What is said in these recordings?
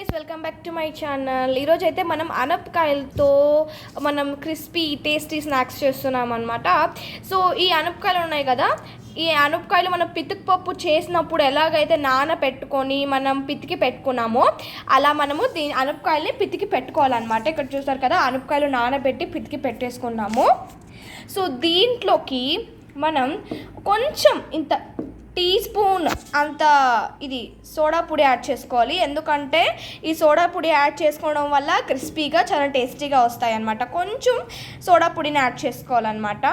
Guys welcome back to my channel. ఈరోజు అయితే మనం అనపకాయలతో మనం క్రిస్పీ టేస్టీ స్నాక్స్ చేస్తున్నాం అనమాట. సో ఈ అనపకాయలు ఉన్నాయి కదా, ఈ అనపకాయలు మనం పితుకుపప్పు చేసినప్పుడు ఎలాగైతే నానబెట్టుకొని మనం పితికి పెట్టుకున్నామో అలా మనము అనపకాయల్ని పితికి పెట్టుకోవాలన్నమాట. ఇక్కడ చూస్తారు కదా, అనపకాయలు నానబెట్టి పితికి పెట్టేసుకున్నాము. సో దీంట్లోకి మనం కొంచెం ఇంత టీ స్పూన్ అంత ఇది సోడా పొడి యాడ్ చేసుకోవాలి. ఎందుకంటే ఈ సోడా పొడి యాడ్ చేసుకోవడం వల్ల క్రిస్పీగా చాలా టేస్టీగా వస్తాయి అన్నమాట. కొంచెం సోడా పొడిని యాడ్ చేసుకోవాలన్నమాట.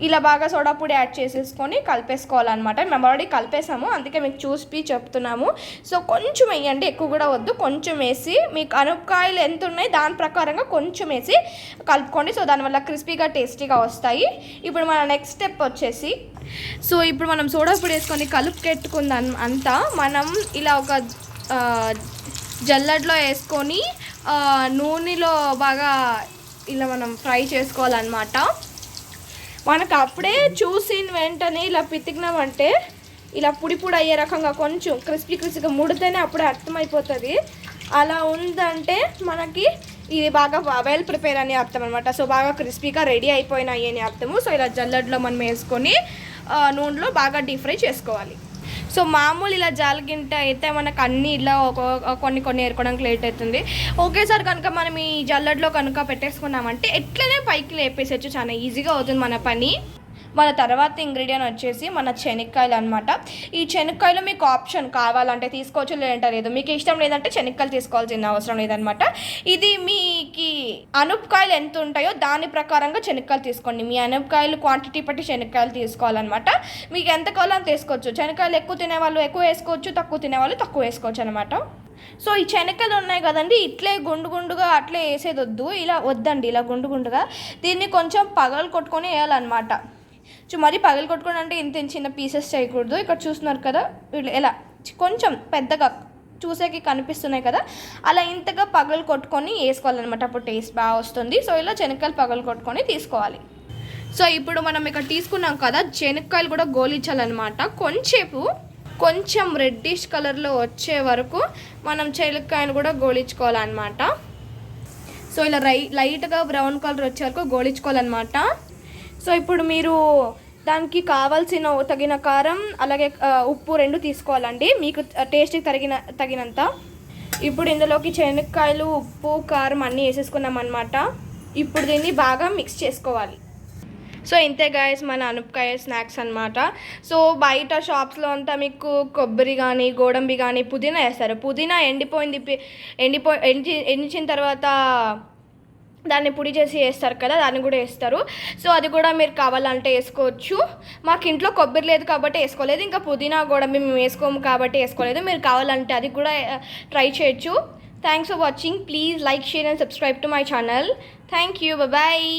ఇలా బాగా సోడా పొడి యాడ్ చేసేసుకొని కలిపేసుకోవాలన్నమాట. మేము ఆల్రెడీ కలిపేసాము, అందుకే మీకు చూసి చెప్తున్నాము. సో కొంచెం వేయండి, ఎక్కువ కూడా వద్దు, కొంచెం వేసి మీకు అనపకాయలు ఎంత ఉన్నాయి దాని ప్రకారంగా కొంచెం వేసి కలుపుకోండి. సో దానివల్ల క్రిస్పీగా టేస్టీగా వస్తాయి. ఇప్పుడు మన నెక్స్ట్ స్టెప్ వచ్చేసి, సో ఇప్పుడు మనం సోడా పొడి వేసుకొని కలుపుకెట్టుకుందాం అంతా మనం ఇలా ఒక జల్లెడలో వేసుకొని నూనెలో బాగా ఇలా మనం ఫ్రై చేసుకోవాలన్నమాట. మనకు అప్పుడే చూసిన వెంటనే ఇలా పితికినామంటే ఇలా పొడి పొడి అయ్యే రకంగా కొంచెం క్రిస్పీగా ముడితేనే అప్పుడే అర్థమైపోతుంది. అలా ఉందంటే మనకి ఇది బాగా వెల్ ప్రిపేర్ అని అర్థం అనమాట. సో బాగా క్రిస్పీగా రెడీ అయిపోయినాయి అని అర్థము. సో ఇలా జల్లెడలో మనం వేసుకొని నూనెలో బాగా డీప్ ఫ్రై చేసుకోవాలి. సో మామూలు ఇలా జాలిగింట అయితే మనకు అన్నీ ఇలా కొన్ని ఏరుకోవడానికి లేట్ అవుతుంది. ఒకేసారి కనుక మనం ఈ జల్లెడలో కనుక పెట్టేసుకున్నామంటే ఎట్లనే పైకి లేపేసచ్చు, చాలా ఈజీగా అవుతుంది మన పని. మన తర్వాత ఇంగ్రీడియంట్ వచ్చేసి మన శనక్కాయలు అనమాట. ఈ శనక్కాయలు మీకు ఆప్షన్ కావాలంటే తీసుకోవచ్చు, లేదంటే లేదు. మీకు ఇష్టం లేదంటే శనక్కాయలు తీసుకోవాల్సిన అవసరం లేదనమాట. ఇది మీకు అనపకాయలు ఎంత ఉంటాయో దాని ప్రకారంగా శనక్కాయలు తీసుకోండి. మీ అనపకాయలు క్వాంటిటీ బట్టి శనక్కాయలు తీసుకోవాలన్నమాట. మీకు ఎంత కావాలో అంత తీసుకోవచ్చు. శనక్కాయలు ఎక్కువ తినేవాళ్ళు ఎక్కువ వేసుకోవచ్చు, తక్కువ తినేవాళ్ళు తక్కువ వేసుకోవచ్చు అనమాట. సో ఈ శనక్కాయలు ఉన్నాయి కదండి, ఇట్లే గుండుగా అట్లే వేసేది వద్దు, ఇలా వద్దండి. ఇలా గుండుగా దీన్ని కొంచెం పగలు కొట్టుకొని వేయాలన్నమాట. మరీ పగలు కొట్టుకోవడం అంటే ఇంత చిన్న పీసెస్ చేయకూడదు. ఇక్కడ చూస్తున్నారు కదా, ఎలా కొంచెం పెద్దగా చూసేకి కనిపిస్తున్నాయి కదా, అలా ఇంతగా పగలు కొట్టుకొని వేసుకోవాలన్నమాట. అప్పుడు టేస్ట్ బాగా వస్తుంది. సో ఇలా శనక్కాయలు పగలు కొట్టుకొని తీసుకోవాలి. సో ఇప్పుడు మనం ఇక్కడ తీసుకున్నాం కదా, శనక్కాయలు కూడా గోలించాలన్నమాట. కొంచెం రెడ్డిష్ కలర్లో వచ్చే వరకు మనం శనక్కాయలు కూడా గోలించుకోవాలన్నమాట. సో ఇలా లైట్గా బ్రౌన్ కలర్ వచ్చే వరకు గోలించుకోవాలన్నమాట. సో ఇప్పుడు మీరు దానికి కావాల్సిన తగిన కారం అలాగే ఉప్పు రెండు తీసుకోవాలండి, మీకు టేస్ట్కి తగినంత. ఇప్పుడు ఇందులోకి శనక్కాయలు ఉప్పు కారం అన్నీ వేసేసుకున్నాం అనమాట. ఇప్పుడు దీన్ని బాగా మిక్స్ చేసుకోవాలి. సో ఇంతే గాయస్ మన అనపకాయ స్నాక్స్ అనమాట. సో బయట షాప్స్లో అంతా మీకు కొబ్బరి కానీ గోడంబి కానీ పుదీనా వేస్తారు. పుదీనా ఎండిచిన తర్వాత దాన్ని పొడి చేసి వేస్తారు కదా, దాన్ని కూడా వేస్తారు. సో అది కూడా మీరు కావాలంటే వేసుకోవచ్చు. మాకు ఇంట్లో కొబ్బరి లేదు కాబట్టి వేసుకోలేదు, ఇంకా పుదీనా గోడంబి మేము వేసుకోము కాబట్టి వేసుకోలేదు. మీరు కావాలంటే అది కూడా ట్రై చేయొచ్చు. Thanks for watching. Please like, share and subscribe to my channel. Thank you, bye.